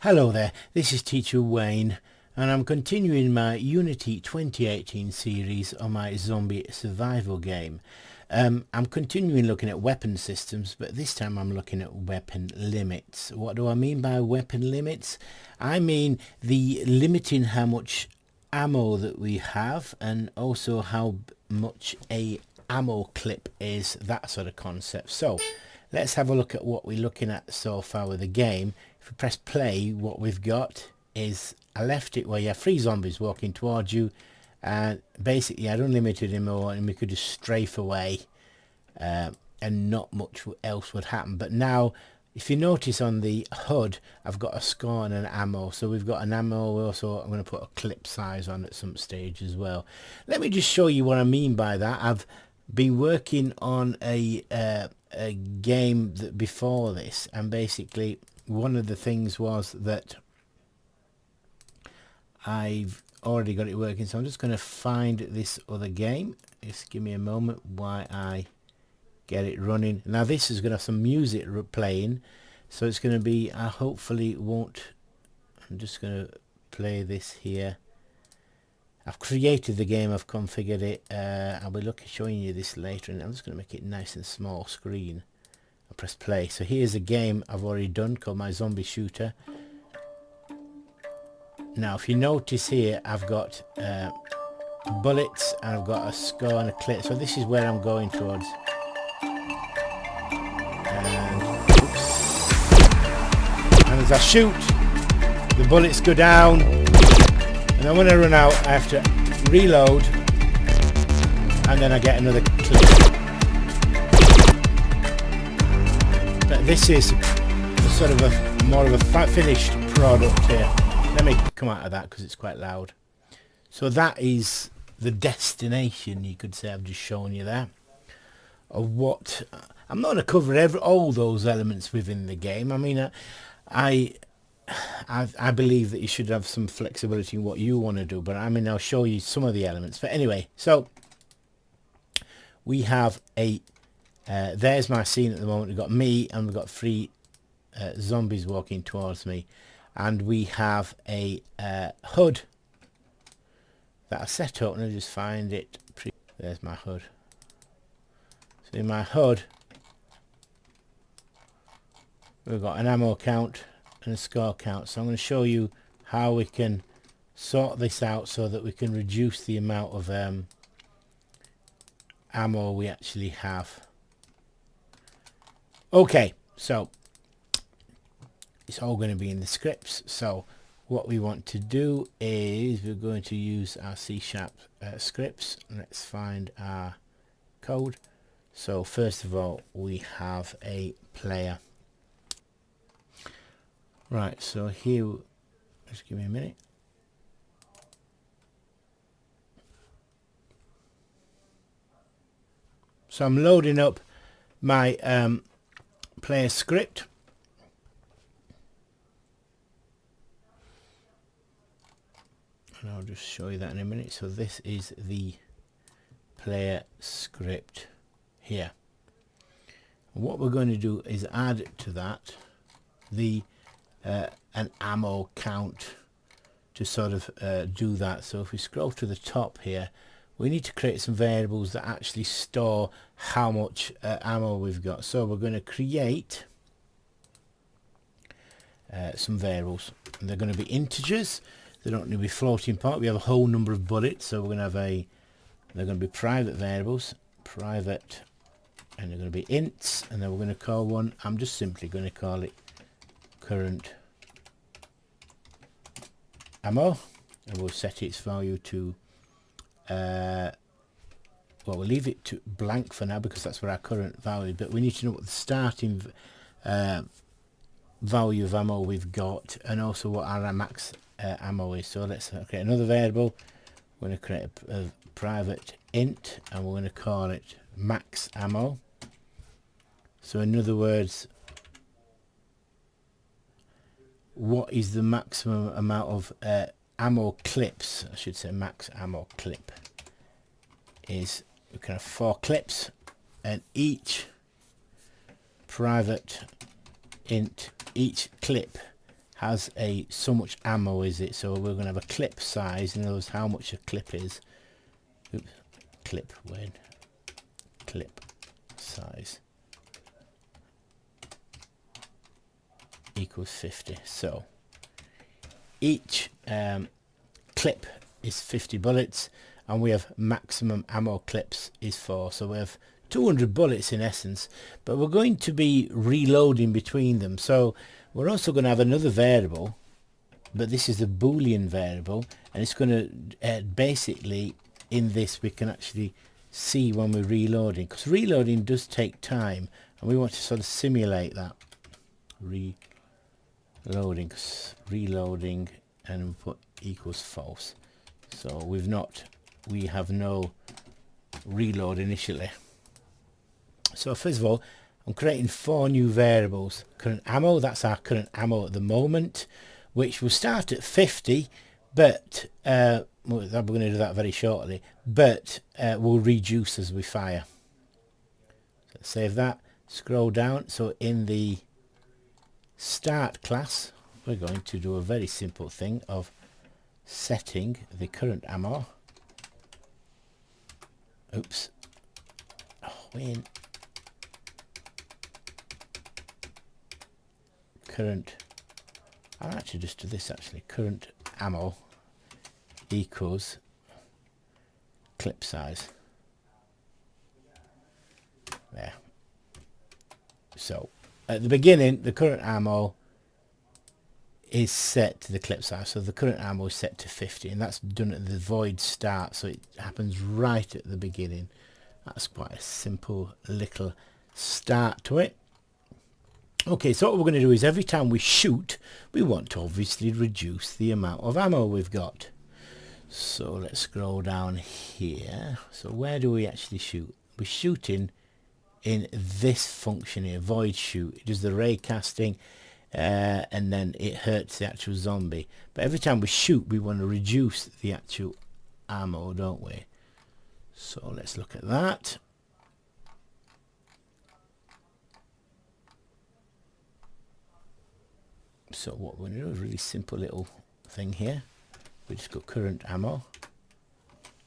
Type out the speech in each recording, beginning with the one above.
Hello there, this is Teacher Wayne and I'm continuing my Unity 2018 series on my zombie survival game. I'm continuing looking at weapon systems, but this time I'm looking at weapon limits. What do I mean by weapon limits? I mean the limiting how much ammo that we have and also how much a ammo clip is, that sort of concept. So let's have a look at what we're looking at so far with the game. If we press play, what we've got is, I left it where you have 3 zombies walking towards you, and basically I'd unlimited ammo and we could just strafe away and not much else would happen. But now if you notice on the HUD, I've got a score and an ammo, so we've got an ammo. Also I'm going to put a clip size on at some stage as well. Let me just show you what I mean by that. I've been working on a game that before this, and basically one of the things was that I've already got it working, so I'm just going to find this other game. Just give me a moment while I get it running. Now this is going to have some music playing, so it's going to be, I hopefully won't, I'm just going to play this here. I've created the game, I've configured it. I'll be showing you this later, and I'm just going to make it nice and small screen. I'll press play. So here's a game I've already done called my zombie shooter. Now if you notice here, I've got bullets and I've got a score and a clip, so this is where I'm going towards. And, and as I shoot, the bullets go down, and then when I run out I have to reload, and then I get another clip. But this is sort of a more of a finished product here. Let me come out of that because it's quite loud. So that is the destination, you could say. I've just shown you there of what I'm not going to cover all those elements within the game. I mean, I believe that you should have some flexibility in what you want to do, but I mean, I'll show you some of the elements. But anyway, so we have a there's my scene at the moment. We've got me and we've got 3 zombies walking towards me, and we have a HUD that I set up, and I'll just find it. There's my HUD. So in my HUD we've got an ammo count and a score count. So I'm going to show you how we can sort this out so that we can reduce the amount of ammo we actually have. Okay, so it's all going to be in the scripts. So what we want to do is we're going to use our C# scripts. Let's find our code. So first of all, we have a player. Right, so here, just give me a minute. So I'm loading up my player script. And I'll just show you that in a minute. So this is the player script here. And what we're going to do is add to that the an ammo count to sort of do that. So if we scroll to the top here, we need to create some variables that actually store how much ammo we've got. So we're going to create some variables, and they're going to be integers. They don't need to be floating point. We have a whole number of bullets, so we're going to have they're going to be private variables, private, and they're going to be ints, and then we're going to call one, I'm just simply going to call it current ammo, and we'll set its value to well, we'll leave it to blank for now because that's where our current value is, but we need to know what the starting value of ammo we've got, and also what our max ammo is. So let's create another variable. We're going to create a private int, and we're going to call it max ammo. So in other words, what is the maximum amount of ammo clips, I should say max ammo clip, is we can have 4 clips, and each private int, each clip has a so much ammo is it, so we're going to have a clip size, and knows how much a clip is. Oops, clip size equals 50. So each clip is 50 bullets, and we have maximum ammo clips is 4, so we have 200 bullets in essence, but we're going to be reloading between them. So we're also going to have another variable, but this is a Boolean variable, and it's going to basically, in this we can actually see when we're reloading, because reloading does take time, and we want to sort of simulate that. Reloading, and we put equals false. So we have no reload initially. So first of all, I'm creating 4 new variables. Current ammo, that's our current ammo at the moment, which will start at 50, but we're going to do that very shortly, but will reduce as we fire. So save that, scroll down. So in the start class, we're going to do a very simple thing of setting the current ammo. Oops. Oh, win. Current. I'll actually just do this actually. Current ammo equals clip size. There. So at the beginning, the current ammo is set to the clip size, so the current ammo is set to 50, and that's done at the void start, so it happens right at the beginning. That's quite a simple little start to it. Okay, so what we're going to do is every time we shoot, we want to obviously reduce the amount of ammo we've got. So let's scroll down here. So where do we actually shoot? We're shooting in this function here, void shoot. It does the ray casting, and then it hurts the actual zombie. But every time we shoot, we want to reduce the actual ammo, don't we? So let's look at that. So what we're going to do is a really simple little thing here. We just got current ammo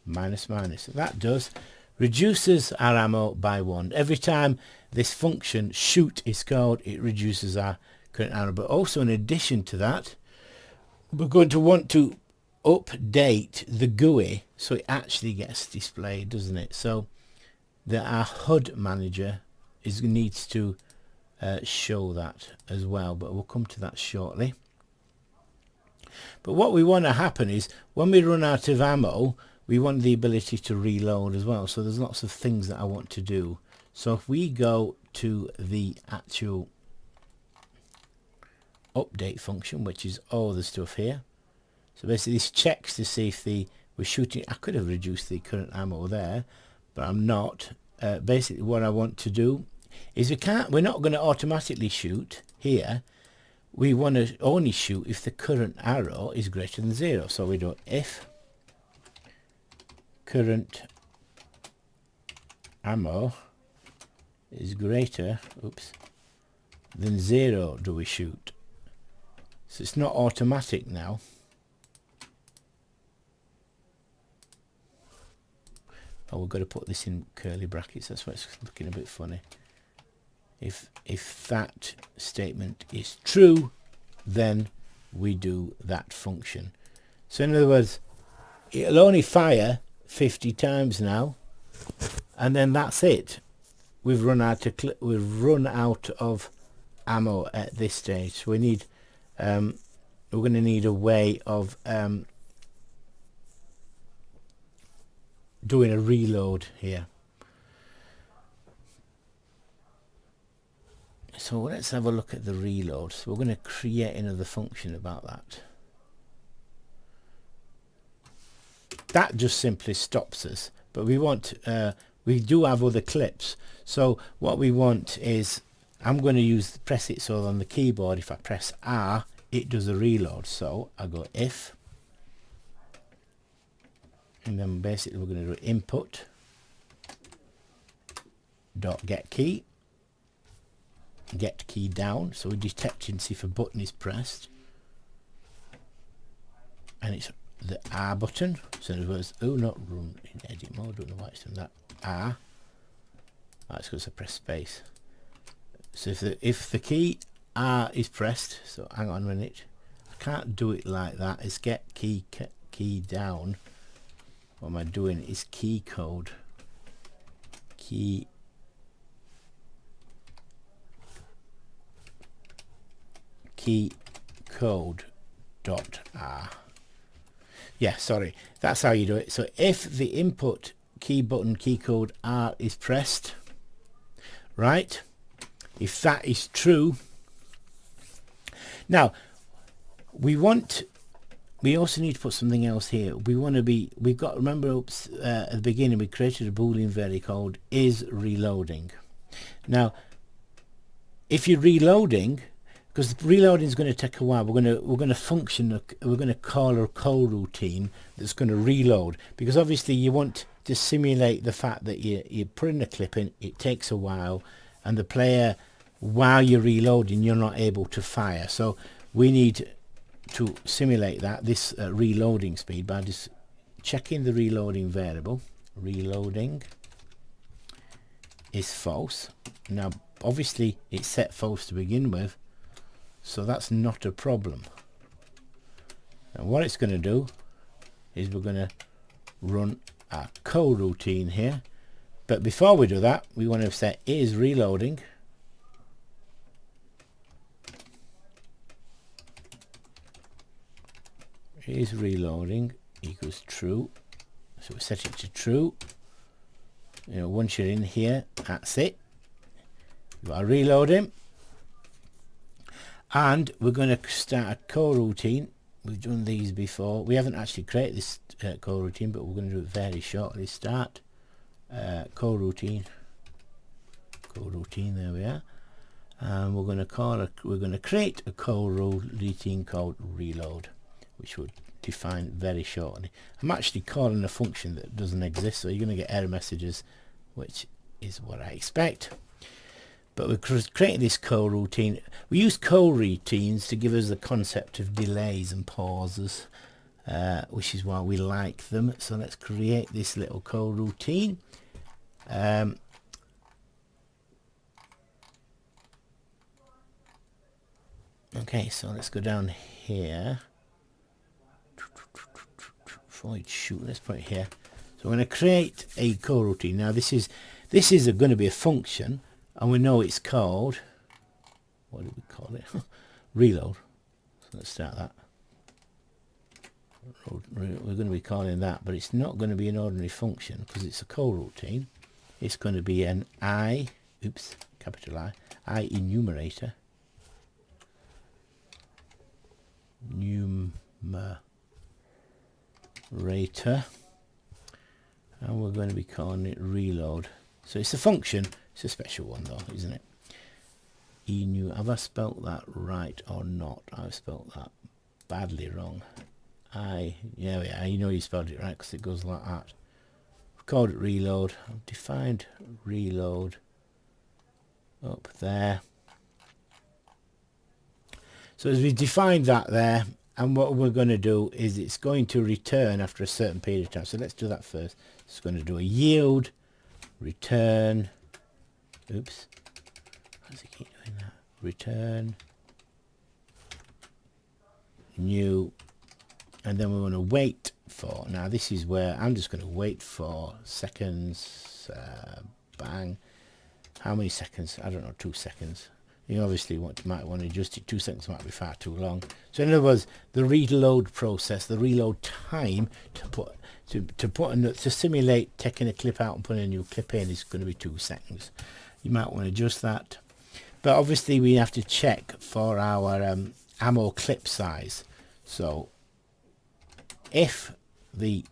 minus. That does reduces our ammo by 1. Every time this function shoot is called, it reduces our current ammo. But also in addition to that, we're going to want to update the GUI so it actually gets displayed, doesn't it? So that our HUD manager needs to show that as well, but we'll come to that shortly. But what we want to happen is when we run out of ammo, we want the ability to reload as well. So there's lots of things that I want to do. So if we go to the actual update function, which is all the stuff here, so basically this checks to see if we're shooting. I could have reduced the current ammo there, but I'm not. Basically what I want to do is we're not going to automatically shoot here. We want to only shoot if the current arrow is greater than 0. So we do if current ammo is greater than 0, do we shoot. So it's not automatic now. Oh, we've got to put this in curly brackets. That's why it's looking a bit funny. If that statement is true, then we do that function. So in other words, it'll only fire 50 times now, and then that's it. We've run out of ammo at this stage. So we need we're going to need a way of doing a reload here. So let's have a look at the reload. So we're going to create another function about that. That just simply stops us, but we want we do have other clips. So what we want is, I'm going to press it so on the keyboard if I press R it does a reload. So I go if, and then basically we're going to do input dot get key down, so we detect and see if a button is pressed. and it's the R button. So in other words, oh, not run in edit mode, don't know why it's doing that. R. That's because I press space. So if the key R is pressed, so hang on a minute, I can't do it like that. It's get key down. What am I doing? Is key code dot R. Yeah, sorry, that's how you do it. So if the input key button key code R is pressed, right, if that is true, now we also need to put something else here. We've got, remember at the beginning we created a Boolean variable called is reloading. Now if you're reloading, because reloading is going to take a while, we're going to call a coroutine that's going to reload, because obviously you want to simulate the fact that you're putting a clip in, it takes a while, and the player, while you're reloading, you're not able to fire. So we need to simulate this reloading speed by just checking the reloading variable. Reloading is false. Now obviously it's set false to begin with, so that's not a problem. And what it's going to do is we're going to run our coroutine here, but before we do that we want to set is reloading equals true. So we set it to true. Once you're in here, that's it. You've got to reload him. And we're going to start a coroutine. We've done these before. We haven't actually created this coroutine, but we're going to do it very shortly. Start coroutine. There we are. And we're going to create a coroutine called reload, which we'll define very shortly. I'm actually calling a function that doesn't exist, so you're going to get error messages, which is what I expect. But we're creating this coroutine. We use coroutines to give us the concept of delays and pauses, which is why we like them. So let's create this little coroutine. Okay, so let's go down here. Void shoot. Let's put it here. So we're going to create a coroutine. Now this is going to be a function, and we know it's called, what do we call it? Reload. So let's start that. We're going to be calling that, but it's not going to be an ordinary function because it's a coroutine. It's going to be an capital I enumerator. And we're going to be calling it reload. So it's a function. It's a special one though, isn't it? Have I spelt that right or not? I've spelt that badly wrong. Yeah, you know you spelled it right because it goes like that. We've called it reload. I've defined reload up there. So as we defined that there, and what we're going to do is it's going to return after a certain period of time. So let's do that first. It's going to do a yield, return, oops, how does it keep doing that? Return, new, and then we're going to wait for, now this is where I'm just going to wait for seconds, bang, how many seconds? I don't know, 2 seconds. You obviously might want to adjust it. 2 seconds might be far too long. So in other words, the reload process, the reload time to simulate taking a clip out and putting a new clip in is going to be 2 seconds. You might want to adjust that. But obviously we have to check for our ammo clip size. So if the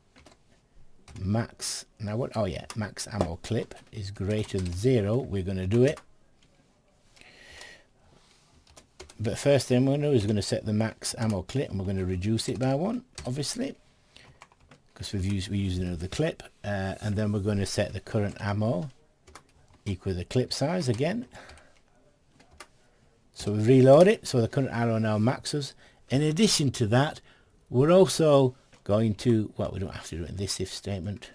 max, now what? Oh yeah, max ammo clip is greater than 0, we're going to do it. But first thing we're going to do is going to set the max ammo clip, and we're going to reduce it by 1, obviously, because we're using another clip, and then we're going to set the current ammo equal the clip size again. So we reload it, so the current ammo now maxes. In addition to that, We're also going to, well, we don't have to do it in this if statement,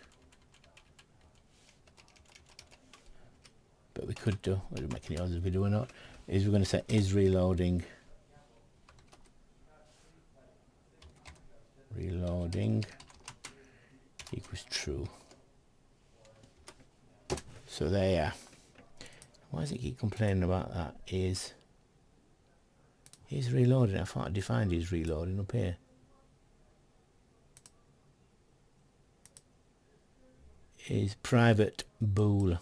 but we could do, we don't make any odds if we do or not, is we're going to say is reloading equals true. So there you are. Why does it keep complaining about that? Is reloading. I thought I defined is reloading up here. Is private bool.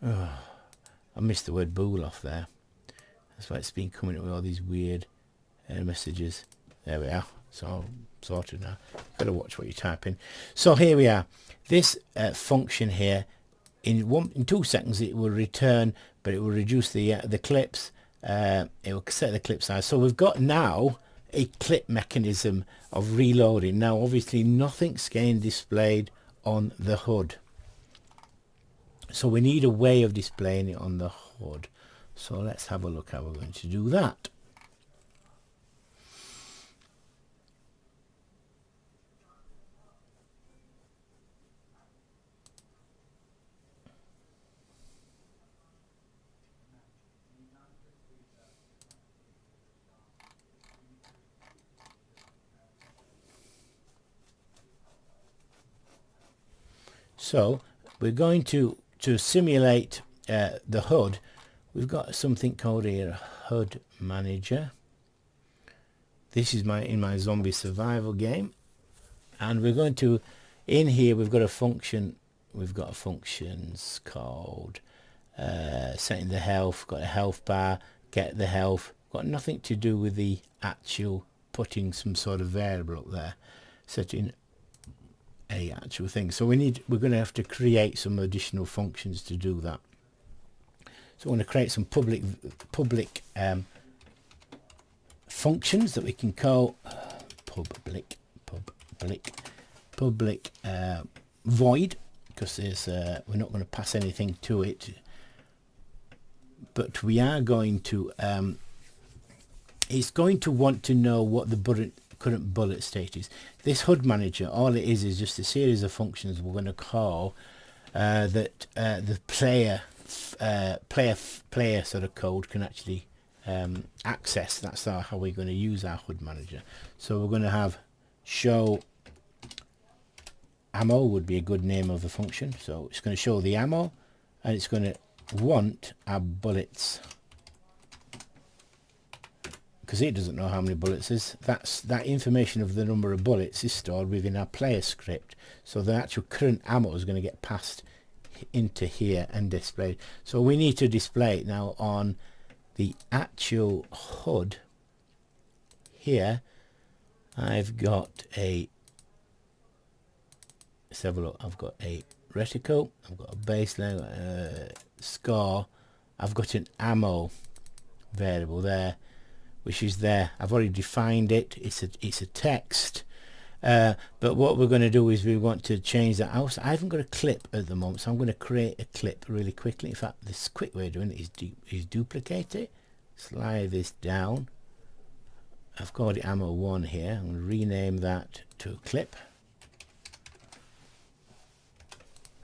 Oh, I missed the word bool off there. That's why it's been coming up with all these weird messages. There we are. It's all sorted now. Got to watch what you type in. So here we are. This function here, in 2 seconds it will return, but it will reduce the clips. It will set the clip size. So we've got now a clip mechanism of reloading. Now obviously nothing's getting displayed on the HUD, so we need a way of displaying it on the HUD. So let's have a look how we're going to do that. So we're going to simulate the HUD. We've got something called here HUD manager. This is in my zombie survival game, and we're going to, in here we've got a function. We've got functions called setting the health. Got a health bar, get the health. Got nothing to do with the actual putting some sort of variable up there, setting a actual thing. So we're going to have to create some additional functions to do that. So we're going to create some public functions that we can call public void, because there's we're not going to pass anything to it, but we are going to it's going to want to know what the current bullet state is. This HUD manager, all it is just a series of functions we're going to call that the player sort of code can actually access. That's how we're going to use our HUD manager. So we're going to have show ammo would be a good name of the function. So it's going to show the ammo, and it's going to want our bullets, because it doesn't know how many bullets is. That information of the number of bullets is stored within our player script. So the actual current ammo is going to get passed into here and displayed. So we need to display it now on the actual HUD. Here I've got a, let's have a look. I've got a reticle, I've got a baseline, score, I've got an ammo variable there, which is there. I've already defined it. It's a text, but what we're going to do is we want to change that out. I haven't got a clip at the moment, so I'm going to create a clip really quickly. In fact, this quick way of doing it is duplicate it, slide this down. I've got the ammo 1 here. I'm going to rename that to a clip,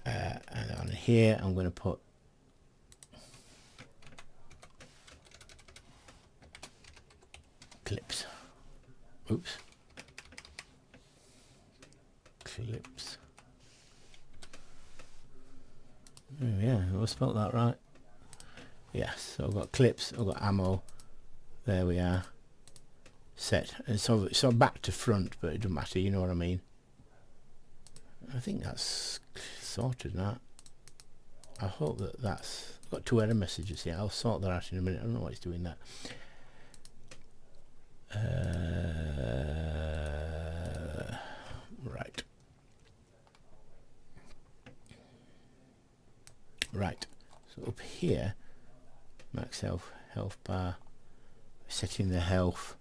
and on here I'm going to put clips. Oops. Clips. Oh, yeah, I spelled that right. Yes, so I've got clips, I've got ammo. There we are. Set. And so back to front, but it doesn't matter, you know what I mean. I think that's sorted now. I hope that's I've got 2 error messages here. I'll sort that out in a minute. I don't know why it's doing that. Right. So up here, max health bar, setting the health.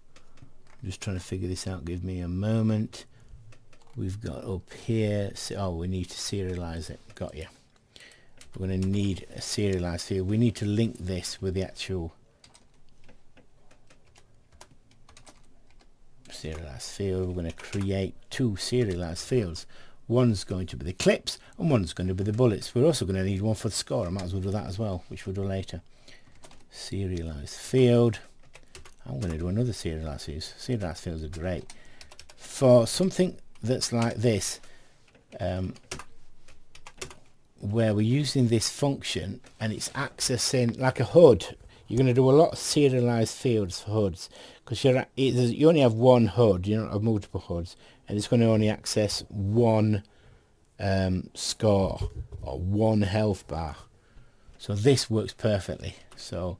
I'm just trying to figure this out. Give me a moment. We've got up here. Oh, we need to serialize it. Got you. We're going to need a serialized here. We need to link this with the actual serialized field. We're going to create two serialized fields. One's going to be the clips and one's going to be the bullets. We're also going to need one for the score. I might as well do that as well, which we'll do later. Serialized field. I'm going to do another serialized field. Serialized fields are great for something that's like this, where we're using this function and it's accessing like a HUD. You're going to do a lot of serialized fields for HUDs because you only have one HUD, you don't have multiple HUDs, and it's going to only access one score or one health bar. So this works perfectly. So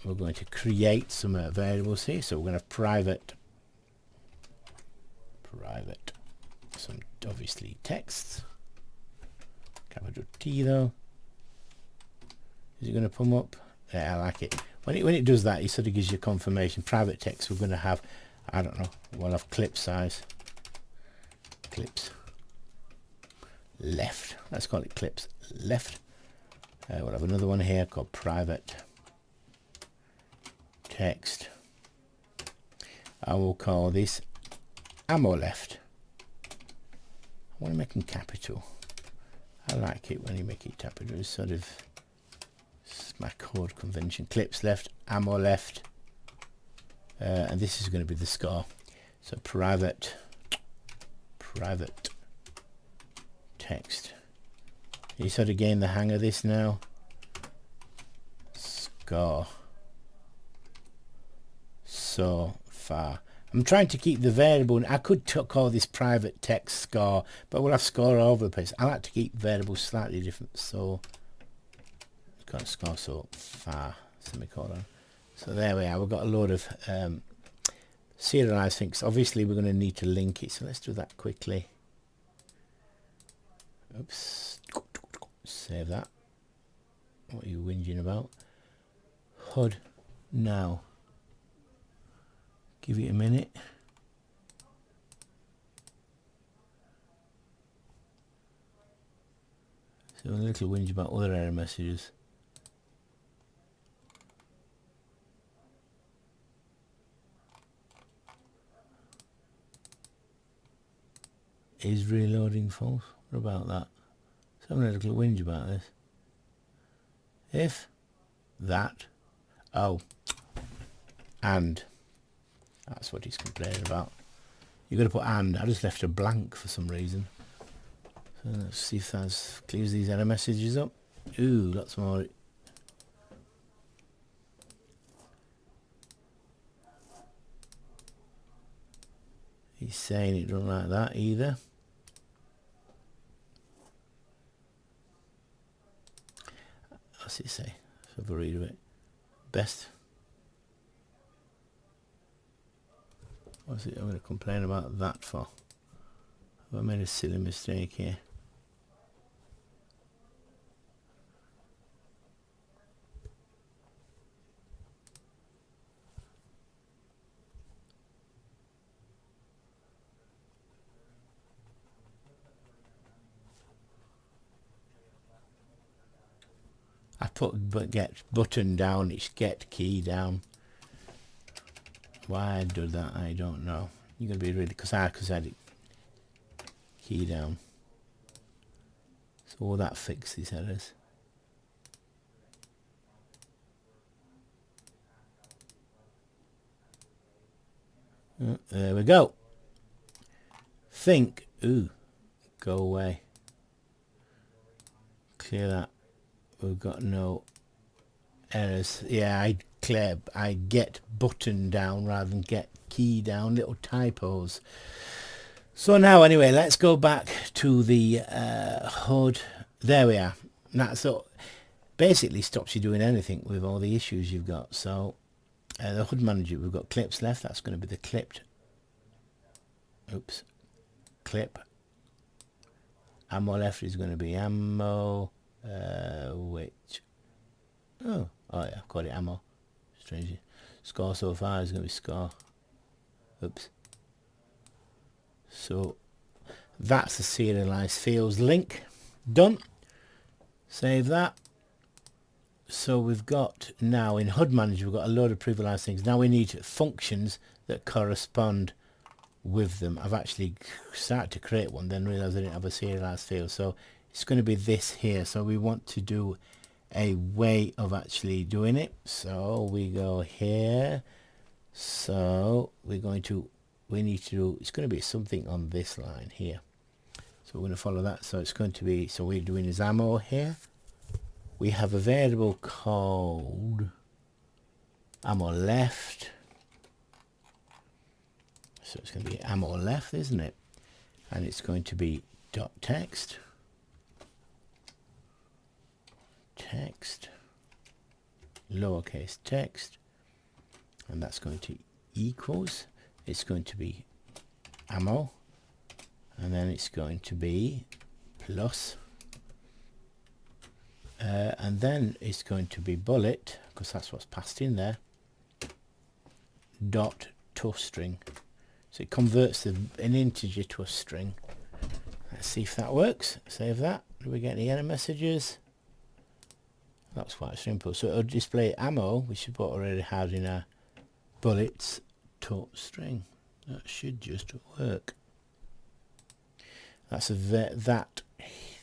we're going to create some variables here. So we're going to private some obviously texts. Capital T though. Is it going to come up? Yeah, I like it. When it does that, it sort of gives you confirmation. Private text, we're going to have, I don't know, we'll have clip size. Clips. Left. Let's call it clips left. We'll have another one here called private text. I will call this ammo left. I want to make them capital. I like it when you make it capital. It's sort of my code convention. Clips left, ammo left, and this is going to be the score. So private text. You sort of gain the hang of this now. Score. So far I'm trying to keep the variable. I could call this private text score, but we'll have score all over the place. I like to keep variables slightly different. So got score so far, semicolon. So there we are. We've got a load of serialized things. Obviously we're going to need to link it, so let's do that quickly. Oops. Save that. What are you whinging about? HUD now. Give it a minute. So a little whinge about other error messages. Is reloading false? What about that? So I'm having a little whinge about this. If that, oh, and that's what he's complaining about. You've got to put and. I just left a blank for some reason. So let's see if that clears these error messages up. Ooh, lots more. He's saying it don't like that either. What's it say? Let's have a read of it. Best. What's it I'm going to complain about that for? Have I made a silly mistake here? I put but get button down, it's get key down. Why I do that, I don't know. You're going to be really, because I had it key down. So all that fixes errors. There we go. Think. Ooh, go away. Clear that. We've got no errors. Yeah, I get button down rather than get key down. Little typos. So now anyway, let's go back to the HUD. There we are. That so basically stops you doing anything with all the issues you've got. So the HUD manager, we've got clips left. That's going to be the clipped. Oops. Clip. Ammo left is going to be ammo. Which? Oh yeah, I've got it ammo. Strange. Score so far is going to be score. Oops. So that's the serialized fields link. Done. Save that. So we've got now in HUD Manager, we've got a load of previewized things. Now we need functions that correspond with them. I've actually started to create one, then realized I didn't have a serialized field. So it's going to be this here. So we want to do a way of actually doing it. So we go here. So we need to do, it's going to be something on this line here. So we're going to follow that. So it's going to be, so we're doing is ammo here. We have a variable called ammo left. So it's going to be ammo left, isn't it? And it's going to be dot text, lowercase text, and that's going to equals, it's going to be ammo, and then it's going to be plus, and then it's going to be bullet, because that's what's passed in there, dot toString. So it converts an integer to a string. Let's see if that works. Save that. Do we get any error messages? That's quite simple. So it'll display ammo, which is what I already had in our bullets toString. That should just work. That's that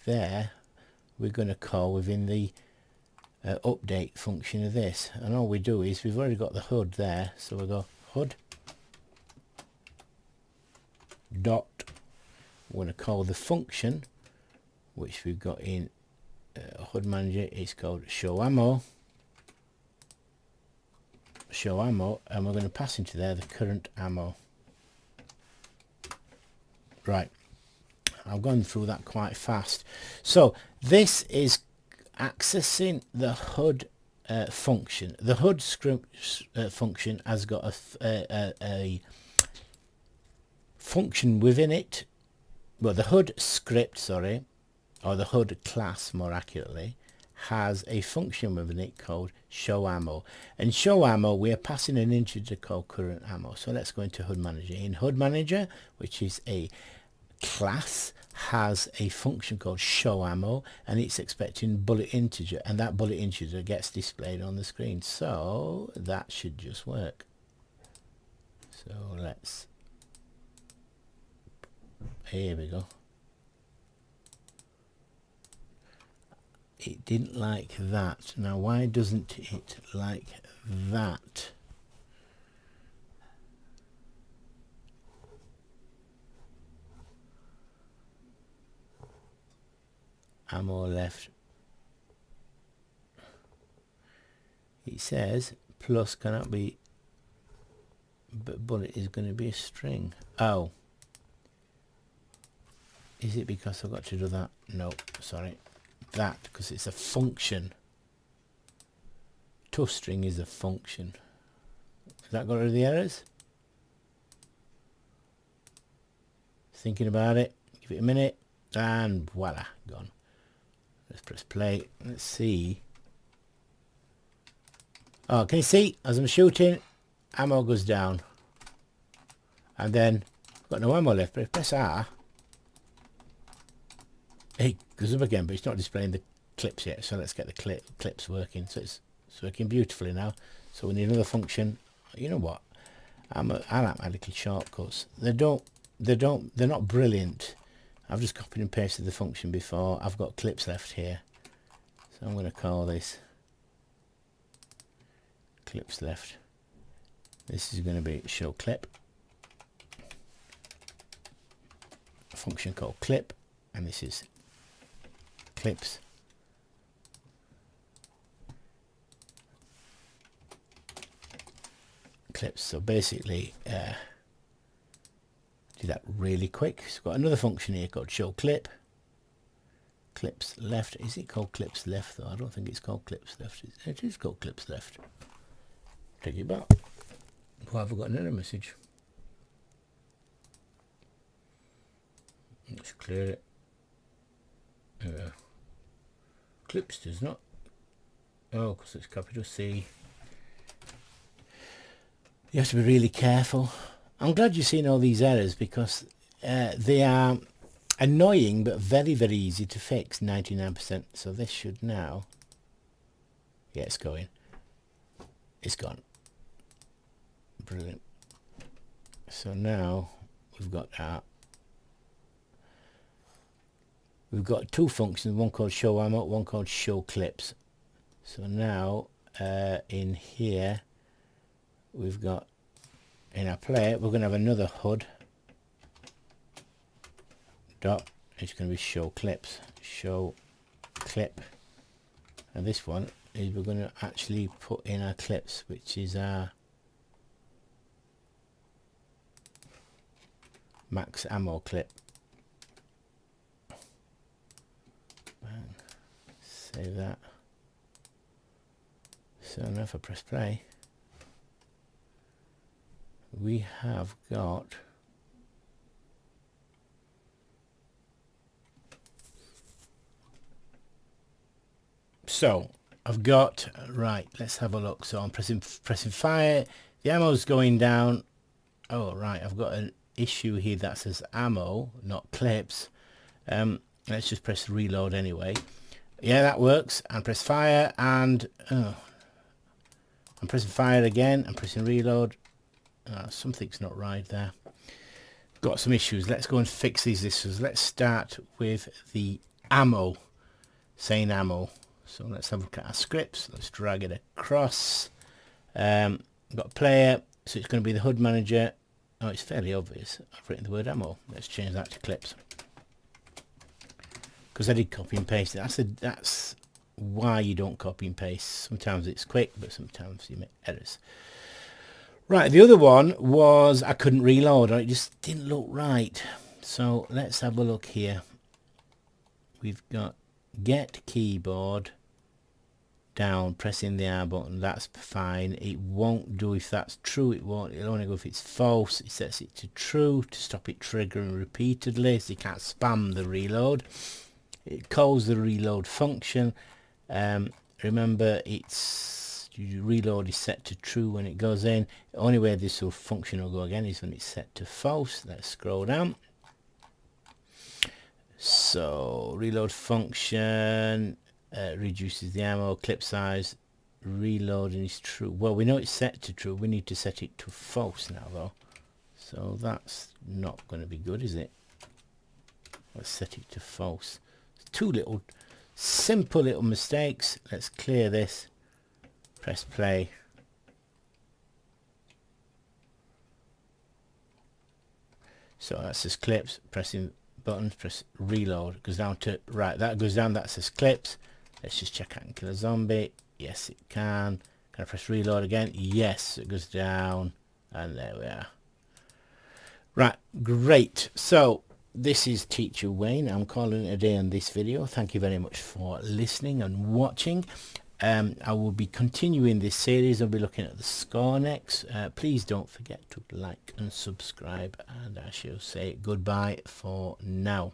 there we're going to call within the update function of this. And all we do is we've already got the HUD there. So we'll go HUD dot, we're going to call the function which we've got in HUD Manager, is called show ammo, and we're going to pass into there the current ammo. Right, I've gone through that quite fast. So this is accessing the HUD function. The HUD script function has got a function within it. Well, the HUD script, sorry, or the HUD class more accurately, has a function within it called show ammo. And show ammo, we are passing an integer called current ammo. So let's go into HUD Manager. In HUD Manager, which is a class, has a function called show ammo, and it's expecting bullet integer, and that bullet integer gets displayed on the screen. So that should just work. So let's, here we go. It didn't like that. Now why doesn't it like that? Ammo left. It says plus cannot be, but bullet is going to be a string. Oh, is it because I've got to do that? No, sorry, that, because it's a function. toString is a function. Has that got rid of the errors? Thinking about it, give it a minute, and voila, gone. Let's press play. Let's see. Oh, can you see? As I'm shooting, ammo goes down. And then, I've got no ammo left, but if I press R, it goes up again, but it's not displaying the clips yet. So let's get the clips working. So it's working beautifully now. So we need another function. You know what? I like my little shortcuts. They're not brilliant. I've just copied and pasted the function before. I've got clips left here, so I'm going to call this clips left. This is going to be show clip, a function called clip, and this is clips. Clips. So basically, do that really quick. So we've got another function here called show clip. Clips left. Is it called clips left though? I don't think it's called clips left. It is called clips left. Take it back. Why have I got an error message? Let's clear it. Clips does not. Oh, because it's capital C. You have to be really careful. I'm glad you've seen all these errors, because they are annoying but very, very easy to fix, 99%. So this should now Yeah, it's going. It's gone. Brilliant. So now we've got that. We've got two functions, one called show ammo, one called show clips. So now in here we've got, in our player, we're going to have another HUD dot, it's going to be show clips, show clip, and this one is we're going to actually put in our clips, which is our max ammo clip. Bang. Save that. So now if I press play, we have got I've got, right, let's have a look. So I'm pressing fire, the ammo's going down. Oh right, I've got an issue here that says ammo, not clips. Let's just press reload anyway. Yeah, that works. And press fire, and I'm pressing fire again. I'm pressing reload. Something's not right there. Got some issues. Let's go and fix these issues. Let's start with the ammo, saying ammo. So let's have a look at our scripts. Let's drag it across. Got a player, so it's going to be the HUD manager. Oh, it's fairly obvious. I've written the word ammo. Let's change that to clips, because I did copy and paste it. That's why you don't copy and paste. Sometimes it's quick, but sometimes you make errors. Right, the other one was I couldn't reload, or it just didn't look right. So let's have a look here. We've got get keyboard down, pressing the R button. That's fine. It won't do if that's true. It won't. It'll only go if it's false. It sets it to true to stop it triggering repeatedly, so you can't spam the reload. It calls the reload function. Remember, it's reload is set to true when it goes in. The only way this will function will go again is when it's set to false. Let's scroll down. So reload function reduces the ammo, clip size, reloading is true. Well, we know it's set to true. We need to set it to false now though, so that's not going to be good, is it? Let's set it to false. Two little simple little mistakes. Let's clear this, press play. So that says clips, pressing buttons, press reload, goes down to, right, that goes down, that says clips. Let's just check I can kill a zombie. Yes, it can. Can I press reload again? Yes, it goes down, and there we are. Right, great. So this is Teacher Wayne. I'm calling it a day on this video. Thank you very much for listening and watching. I will be continuing this series. I'll be looking at the score next. Please don't forget to like and subscribe, and I shall say goodbye for now.